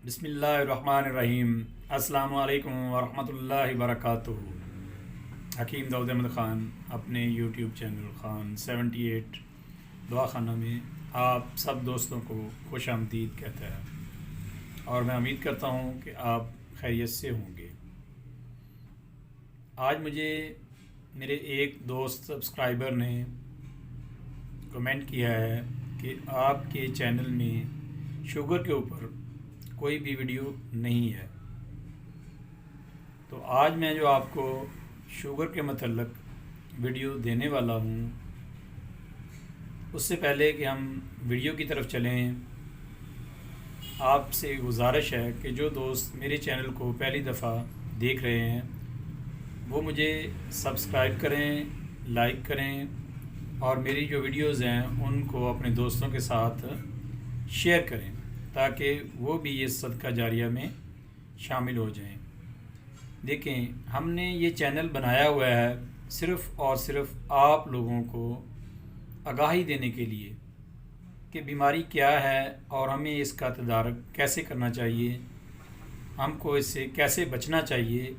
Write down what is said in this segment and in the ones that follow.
बिस्मिल्लाहिर्रहमानिर्रहीम। अस्सलामु अलैकुम वरहमतुल्लाहि वबरकातुहू। हकीम दाऊद अहमद ख़ान अपने यूट्यूब चैनल ख़ान 78 दुआ खाना में आप सब दोस्तों को खुश आमदीद कहता है और मैं उम्मीद करता हूँ कि आप खैरियत से होंगे। आज मुझे मेरे एक दोस्त सब्सक्राइबर ने कमेंट किया है कि आपके चैनल में शुगर के ऊपर कोई भी वीडियो नहीं है। तो आज मैं जो आपको शुगर के मतलब वीडियो देने वाला हूँ, उससे पहले कि हम वीडियो की तरफ चलें, आपसे गुजारिश है कि जो दोस्त मेरे चैनल को पहली दफ़ा देख रहे हैं वो मुझे सब्सक्राइब करें, लाइक करें और मेरी जो वीडियोज़ हैं उनको अपने दोस्तों के साथ शेयर करें ताकि वो भी ये सदका जारिया में शामिल हो जाएं। देखें, हमने ये चैनल बनाया हुआ है सिर्फ़ और सिर्फ आप लोगों को आगाही देने के लिए कि बीमारी क्या है और हमें इसका तदारक कैसे करना चाहिए, हमको इससे कैसे बचना चाहिए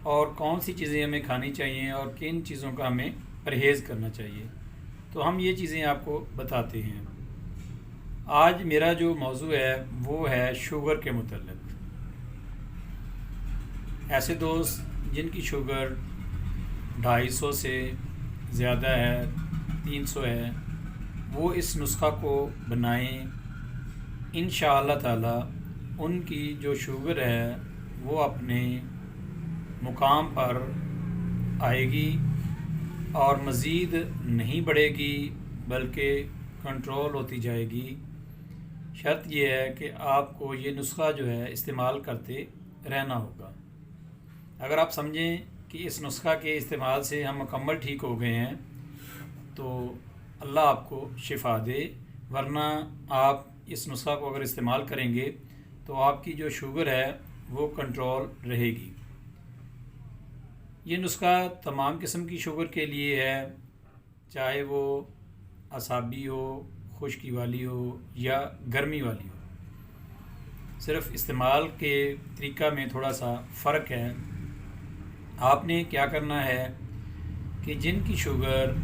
और कौन सी चीज़ें हमें खानी चाहिए और किन चीज़ों का हमें परहेज़ करना चाहिए। तो हम ये चीज़ें आपको बताते हैं। आज मेरा जो मौजू है वो है शुगर के मुतल्लिक़। ऐसे दोस्त जिनकी शुगर 250 से ज़्यादा है, 300 है, वो इस नुस्खा को बनाएं। इंशाअल्लाह ताला उनकी जो शुगर है वो अपने मुकाम पर आएगी और मज़ीद नहीं बढ़ेगी बल्कि कंट्रोल होती जाएगी। शर्त यह है कि आपको ये नुस्खा जो है इस्तेमाल करते रहना होगा। अगर आप समझें कि इस नुस्खा के इस्तेमाल से हम मुकम्मल ठीक हो गए हैं तो अल्लाह आपको शिफा दे, वरना आप इस नुस्खा को अगर इस्तेमाल करेंगे तो आपकी जो शुगर है वो कंट्रोल रहेगी। ये नुस्खा तमाम किस्म की शुगर के लिए है, चाहे वो असाबी हो, खुश्की वाली हो या गर्मी वाली हो। सिर्फ़ इस्तेमाल के तरीक़ा में थोड़ा सा फ़र्क है। आपने क्या करना है कि जिनकी शुगर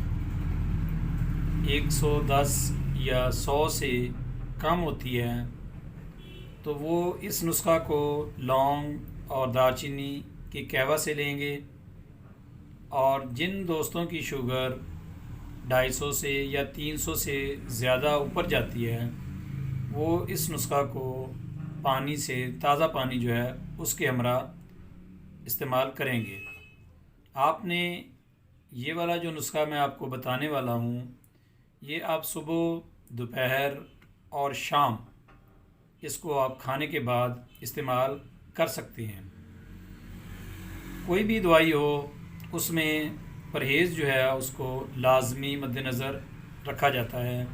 110 या 100 से कम होती है तो वो इस नुस्खा को लौंग और दालचीनी की कहवा से लेंगे, और जिन दोस्तों की शुगर 250 से या 300 से ज़्यादा ऊपर जाती है वो इस नुस्खा को पानी से, ताज़ा पानी जो है उसके हमरा इस्तेमाल करेंगे। आपने ये वाला जो नुस्खा मैं आपको बताने वाला हूँ ये आप सुबह, दोपहर और शाम इसको आप खाने के बाद इस्तेमाल कर सकते हैं। कोई भी दवाई हो उसमें परहेज़ जो है उसको लाजमी मद्देनज़र रखा जाता है।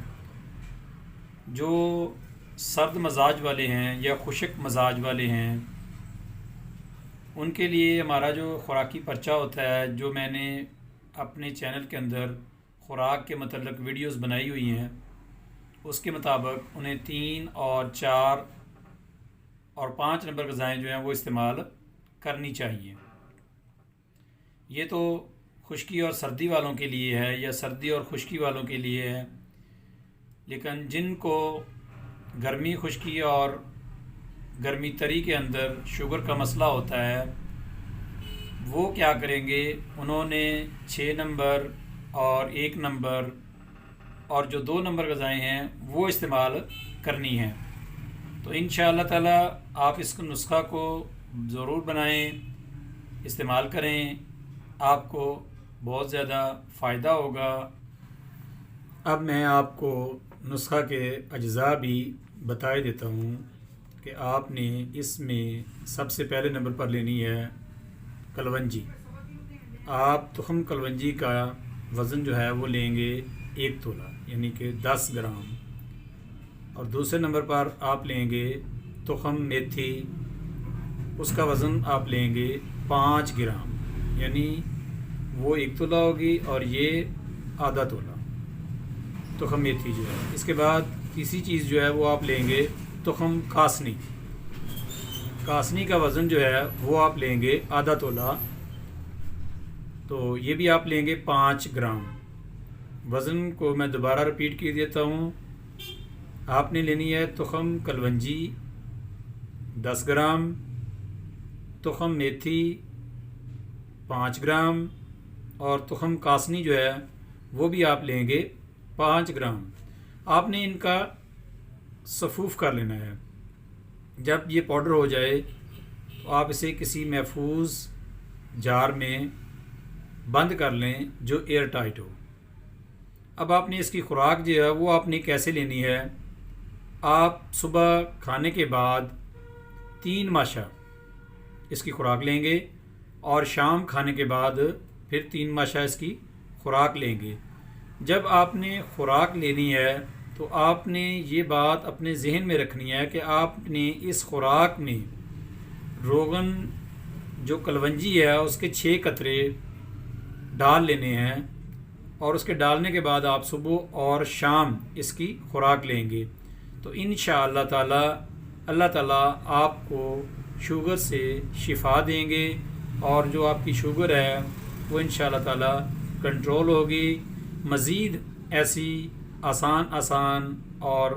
जो सर्द मजाज वाले हैं या खुश्क मजाज वाले हैं उनके लिए हमारा जो ख़ुराकी पर्चा होता है, जो मैंने अपने चैनल के अंदर ख़ुराक के मतलब वीडियोस बनाई हुई हैं, उसके मुताबिक उन्हें 3 और 4 और 5 नंबर ग़िज़ाएँ जो हैं वो इस्तेमाल करनी चाहिए। ये तो खुश्की और सर्दी वालों के लिए है या सर्दी और खुश्की वालों के लिए है, लेकिन जिनको गर्मी, खुश्की और गर्मी तरी के अंदर शुगर का मसला होता है वो क्या करेंगे, उन्होंने 6 नंबर और 1 नंबर और जो 2 नंबर ग़िज़ाएँ हैं वो इस्तेमाल करनी हैं। तो इंशाअल्लाह ताला आप इस नुस्खा को ज़रूर बनाएं, इस्तेमाल करें, आपको बहुत ज़्यादा फ़ायदा होगा। अब मैं आपको नुस्खा के अज्ज़ा भी बता देता हूँ कि आपने इसमें सबसे पहले नंबर पर लेनी है कलवंजी। आप तुखम कलवंजी का वज़न जो है वो लेंगे 1 तोला यानी कि 10 ग्राम, और दूसरे नंबर पर आप लेंगे तुखम मेथी, उसका वज़न आप लेंगे 5 ग्राम यानी वो 1 तोला होगी और ये आधा तोला तुखम मेथी जो है। इसके बाद तीसरी चीज़ जो है वो आप लेंगे तुखम कासनी, کاسنی کا وزن جو ہے وہ آپ لیں گے آدھا تولہ، تو یہ بھی آپ لیں گے 5 گرام۔ وزن کو میں دوبارہ رپیٹ کر دیتا ہوں۔ آپ نے لینی ہے تخم کلونجی 10 گرام، تخم میتھی 5 گرام، اور تخم کاسنی جو ہے وہ بھی آپ لیں گے 5 گرام۔ آپ نے ان کا صفوف کر لینا ہے۔ جب یہ پاؤڈر ہو جائے تو آپ اسے کسی محفوظ جار میں بند کر لیں جو ایئر ٹائٹ ہو۔ اب آپ نے اس کی خوراک جو ہے وہ آپ نے کیسے لینی ہے؟ آپ صبح کھانے کے بعد 3 ماشا اس کی خوراک لیں گے، اور شام کھانے کے بعد پھر 3 ماشا اس کی خوراک لیں گے۔ جب آپ نے خوراک لینی ہے تو آپ نے یہ بات اپنے ذہن میں رکھنی ہے کہ آپ نے اس خوراک میں روغن جو کلونجی ہے اس کے 6 قطرے ڈال لینے ہیں، اور اس کے ڈالنے کے بعد آپ صبح اور شام اس کی خوراک لیں گے تو انشاءاللہ تعالی اللہ تعالیٰ آپ کو شوگر سے شفا دیں گے، اور جو آپ کی شوگر ہے وہ انشاءاللہ تعالی کنٹرول ہوگی۔ مزید ایسی آسان اور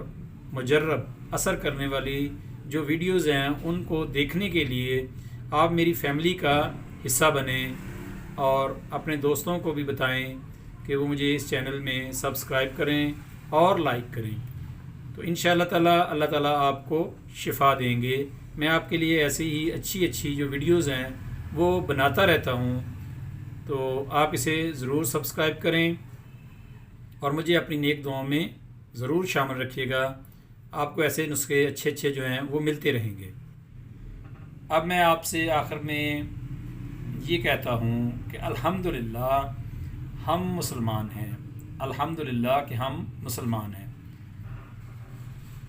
مجرب اثر کرنے والی جو ویڈیوز ہیں ان کو دیکھنے کے لیے آپ میری فیملی کا حصہ بنیں، اور اپنے دوستوں کو بھی بتائیں کہ وہ مجھے اس چینل میں سبسکرائب کریں اور لائک کریں۔ تو انشاءاللہ تعالی اللہ تعالیٰ آپ کو شفا دیں گے۔ میں آپ کے لیے ایسی ہی اچھی جو ویڈیوز ہیں وہ بناتا رہتا ہوں، تو آپ اسے ضرور سبسکرائب کریں اور مجھے اپنی نیک دعاؤں میں ضرور شامل رکھیے گا۔ آپ کو ایسے نسخے اچھے جو ہیں وہ ملتے رہیں گے۔ اب میں آپ سے آخر میں یہ کہتا ہوں کہ الحمدللہ ہم مسلمان ہیں، الحمدللہ کہ ہم مسلمان ہیں۔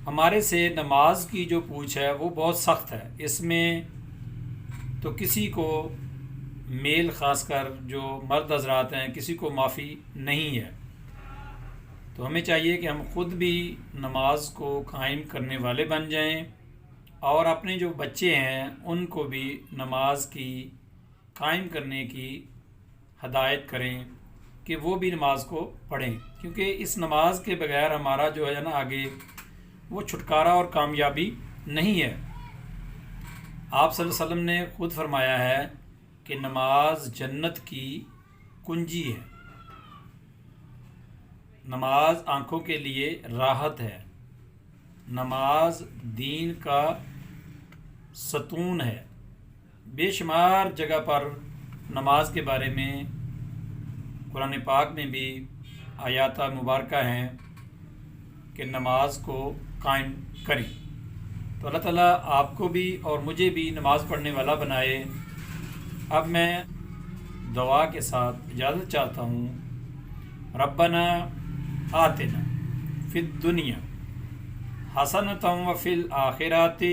ہمارے سے نماز کی جو پوچھ ہے وہ بہت سخت ہے، اس میں تو کسی کو میل خاص کر جو مرد حضرات ہیں کسی کو معافی نہیں ہے۔ تو ہمیں چاہیے کہ ہم خود بھی نماز کو قائم کرنے والے بن جائیں، اور اپنے جو بچے ہیں ان کو بھی نماز کی قائم کرنے کی ہدایت کریں کہ وہ بھی نماز کو پڑھیں، کیونکہ اس نماز کے بغیر ہمارا جو ہے نا آگے وہ چھٹکارا اور کامیابی نہیں ہے۔ آپ صلی اللہ علیہ وسلم نے خود فرمایا ہے کہ نماز جنت کی کنجی ہے، نماز آنکھوں کے لیے راحت ہے، نماز دین کا ستون ہے۔ بے شمار جگہ پر نماز کے بارے میں قرآن پاک میں بھی آیات مبارکہ ہیں کہ نماز کو قائم کریں۔ تو اللہ تعالیٰ آپ کو بھی اور مجھے بھی نماز پڑھنے والا بنائے۔ اب میں دعا کے ساتھ اجازت چاہتا ہوں۔ ربنا آتنا فی الدنیا حسنۃ وفی الآخرۃ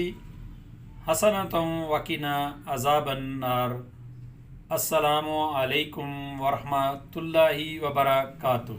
حسنۃ وقنا عذاب النار۔ السلام علیکم ورحمۃ اللہ وبرکاتہ۔